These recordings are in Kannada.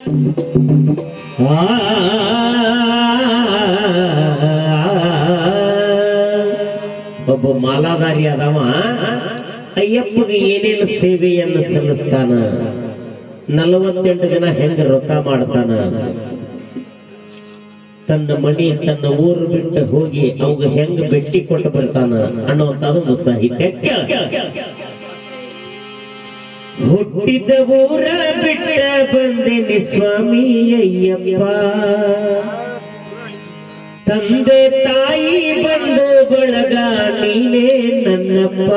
ಒಬ್ಬ ಮಾಲಾಧಾರಿ ಅದವ ಅಯ್ಯಪ್ಪಗೆ ಏನೇನು ಸೇವೆಯನ್ನು ಸಲ್ಲಿಸ್ತಾನ, 48 ದಿನ ಹೆಂಗ ವ್ರತ ಮಾಡ್ತಾನ, ತನ್ನ ಮನಿ ತನ್ನ ಊರು ಬಿಟ್ಟು ಹೋಗಿ ಅವಾಗ ಹೆಂಗ ಭೇಟಿ ಕೊಟ್ಟು ಬರ್ತಾನ ಅನ್ನುವಂಥದ್ದು ಸಾಹಿತ್ಯ. ಹುಟ್ಟಿದ ಊರ ಬಿಟ್ಟ ಬಂದೇನೆ ಸ್ವಾಮಿ ಅಯ್ಯಪ್ಪ, ತಂದೆ ತಾಯಿ ಬಂದು ಬಳಗ ನೀನೇ ನನ್ನಪ್ಪ,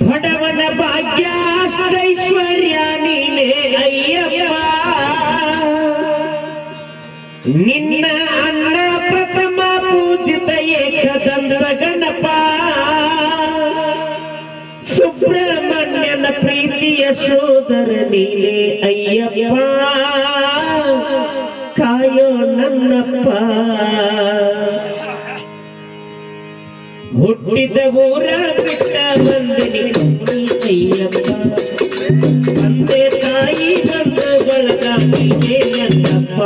ಬಡವನ ಭಾಗ್ಯ ಅಷ್ಟೈಶ್ವರ್ಯ ನೀನೇ ಅಯ್ಯಪ್ಪ, ನಿನ್ನ ಅನ್ನ ಪ್ರಥಮ ಪೂಜಿತ ಏಕದಂತ ಗಣಪ, ಸುಬ್ರಹ್ಮಣ್ಯನ ಪ್ರೀತಿಯ ಸೋದರ ನೀನೇ ಅಯ್ಯಪ್ಪ, ಕಾಯೋ ನನ್ನಪ್ಪ. ಹುಟ್ಟಿದ ಊರ ಬಿಟ್ಟ ಬಂದಿನಿ ಅಯ್ಯಪ್ಪ, ತಂದೆ ತಾಯಿ ಬಂದು ಬಳಗ ನೀನೇ ನನ್ನಪ್ಪ,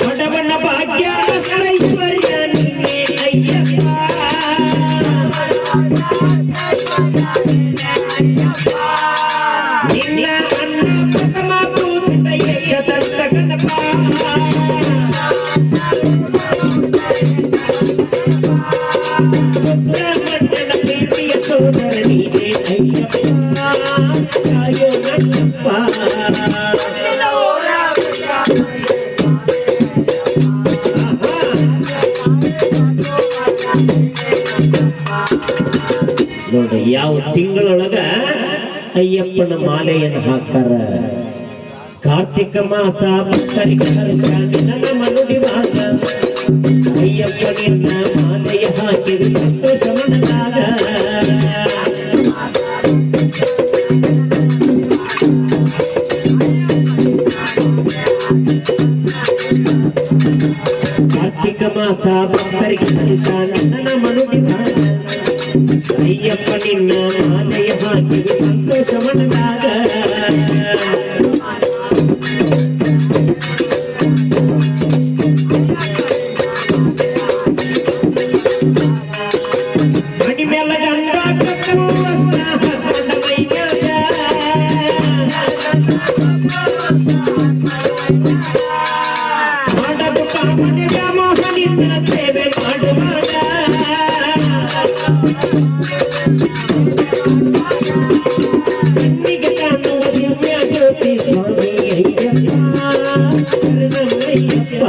ಬಡವನ ಭಾಗ್ಯ ಐಶ್ವರ್ಯ ನೀನೇ ಅಯ್ಯಪ್ಪ, ನಿನ್ನ ಅನ್ನ ಪ್ರಥಮ ಪೂಜಿತ ಏಕದಂತ ಗಣಪ, ಸುಬ್ರಹ್ಮಣ್ಯನ ಪ್ರೀತಿಯ ಸೋದರ ನೀನೇ ಅಯ್ಯಪ್ಪ, ಕಾಯೋ ನನ್ನಪ್ಪ. ನೋಡಿ ಯಾವ ತಿಂಗಳೊಳಗ ಅಯ್ಯಪ್ಪನ ಮಾಲೆಯನ್ನು ಹಾಕ್ತಾರ. ಕಾರ್ತಿಕ ಮಾಸ ಭಕ್ತರಿಗೆ ನನ್ನ ಮನುಡಿವಾಗ ಅಯ್ಯಪ್ಪನಿಂದ ಮಾಲೆಯ ಹಾಕಿದ ಸಂತೋಷ ಮನದಾಗ, ಕಾರ್ತಿಕ ಮಾಸ ಭಕ್ತರಿಗೆ ನನ್ನ ಮನುಡಿವಾಗ ಅಯ್ಯಪ್ಪ ನಿನ್ನ ಮಾಲೆಯ ಹಾಕಿದ ಸಂತೋಷ ಮನದಾಗ, ಮಣಿ ಮೇಲೆ ಗಂಧ ಮಾಡದು ಕಾಮನೆ ವ್ಯಾಮೋಹನಿಂದ ಸೇವೆ ಮಾಡುವಾಗ, ಕಣ್ಣಿಗೆ ಕಾಣುವ ದಿವ್ಯ ಜ್ಯೋತಿ ಸ್ವಾಮಿ ಅಯ್ಯಪ್ಪ, ಅಯ್ಯಪ್ಪ.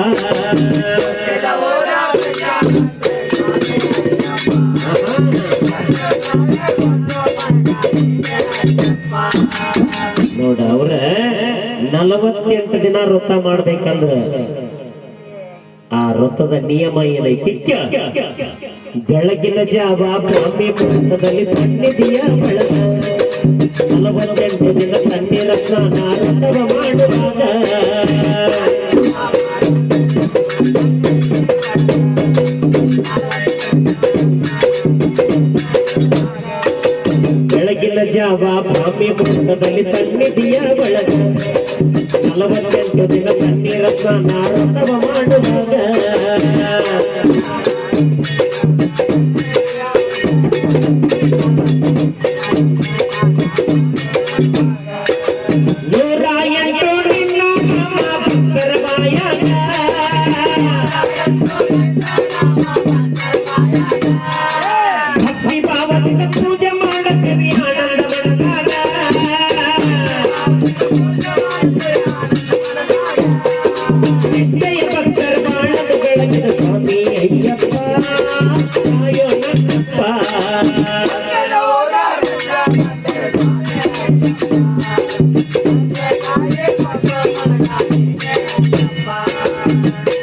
ನೋಡ ಅವ್ರ 48 ದಿನ ವ್ರತ ಮಾಡ್ಬೇಕಂದ್ರ ಆ ವ್ರತದ ನಿಯಮ ಏನೈತಿ, ಬೆಳಗಿನ ಜಾವ ಬ್ರಾಹ್ಮಿ ಮುಹೂರ್ತದಲ್ಲಿ ಸನ್ನಿಧಿಯ ಬಳಗ 48 ದಿನ ತಣ್ಣೀರ ಸ್ನಾನ ವ್ರತವ ಮಾಡುವಾಗ, ಬೆಳಗಿನ ಜಾವ ಬ್ರಾಹ್ಮಿ ಮುಹೂರ್ತದಲ್ಲಿ ಸನ್ನಿಧಿಯ ಬಳಗ 48 ದಿನ ತಣ್ಣೀರ ಸ್ನಾನ ವ್ರತವ ಮಾಡುವಾಗ, ಭಕ್ತಿ ಭಾವದಿಂದ ಪೂಜೆ ಮಾಡಕರಿ ಆನಂದ ಬಡದಾಗ, ನಿಷ್ಠೆಯ ಭಕ್ತರ ಬಾಳದ ಬೆಳಗಿನ ಸ್ವಾಮಿ ಅಯ್ಯಪ್ಪ, ಕಾಯೋ ನನ್ನಪ್ಪ.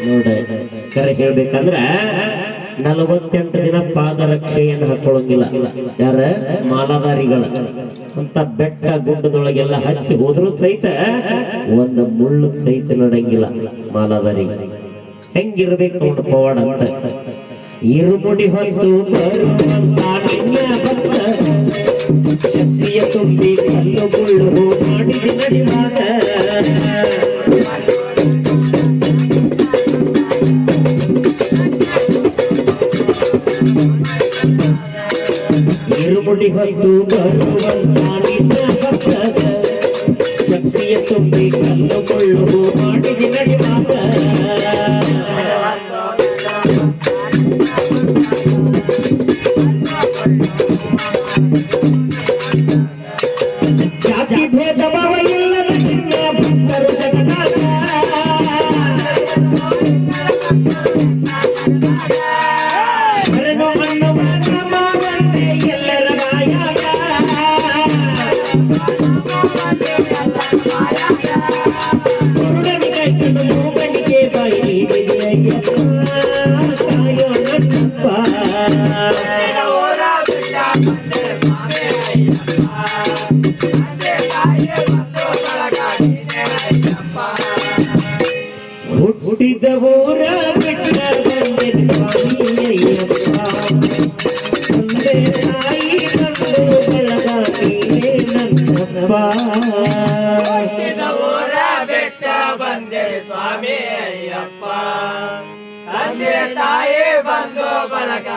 ನೋಡ ಕರೆ ಹೇಳ್ಬೇಕಂದ್ರ 48 ದಿನ ಪಾದರಕ್ಷೆಯನ್ನು ಹಾಕೊಳ್ಳಂಗಿಲ್ಲ. ಯಾರ ಮಾಲಾಧಾರಿಗಳ ಅಂತ ಬೆಟ್ಟ ಗುಡ್ಡದೊಳಗೆಲ್ಲ ಹತ್ತಿ ಹೋದ್ರು ಸಹಿತ ಒಂದು ಮುಳ್ಳು ಸಹಿತ ನಡಂಗಿಲ್ಲ ಮಾಲಾಧಾರಿ. ಹೆಂಗಿರ್ಬೇಕು ನೋಡು ಪವಾಡ ಅಂತ. ಇರುಮುಡಿ ಹೊತ್ತು ಬರುವಂತ ನಿನ್ನ ಭಕ್ತ ಶಕ್ತಿಯ ತುಂಬಿ ಕಲ್ಲು ಮುಳ್ಳು ಮಾಡಿ ನಡಿವಾದ. ಇರುಮುಡಿ ಹೊತ್ತು ಬರುವಂತ ನಿನ್ನ ಭಕ್ತ ಶಕ್ತಿಯ ತುಂಬಿ ಕಲ್ಲು ಮುಳ್ಳು ಮಾಡಿ ನಡಿವಾದ. ಜಾತಿ ಭೇದ ಭಾವ ಇಲ್ಲದ ನಿನ್ನ ಭಕ್ತರು ಜಗನ್ನಾಥ. ಶರಣು ಅನ್ನುವ ನಾಮವಂತೆ ಎಲ್ಲರ ಬಾಯಾಗ. ಕುರುಡನಿಗೆ ಕಣ್ಣು ಮೂಗನಿಗೆ ಬಾಯಿ ನೀಡಿದೆ ಅಯ್ಯಪ್ಪ ಕಾಯೋ ನನ್ನಪ್ಪ. ಹುಟ್ಟಿದ ಊರ ಬಿಟ್ಟ ಬಂದೆ ಸ್ವಾಮಿ ಅಯ್ಯಪ್ಪ. ತಂದೆ ತಾಯಿ ಬಂದು ಬಳಗ ನೀನೇ ನನ್ನಪ್ಪ. ಹುಟ್ಟಿದ ಊರ ಬಿಟ್ಟ ಬಂದೆ ಸ್ವಾಮಿ ಅಯ್ಯಪ್ಪ. ತಂದೆ ತಾಯಿ ಬಂದು ಬಳಗ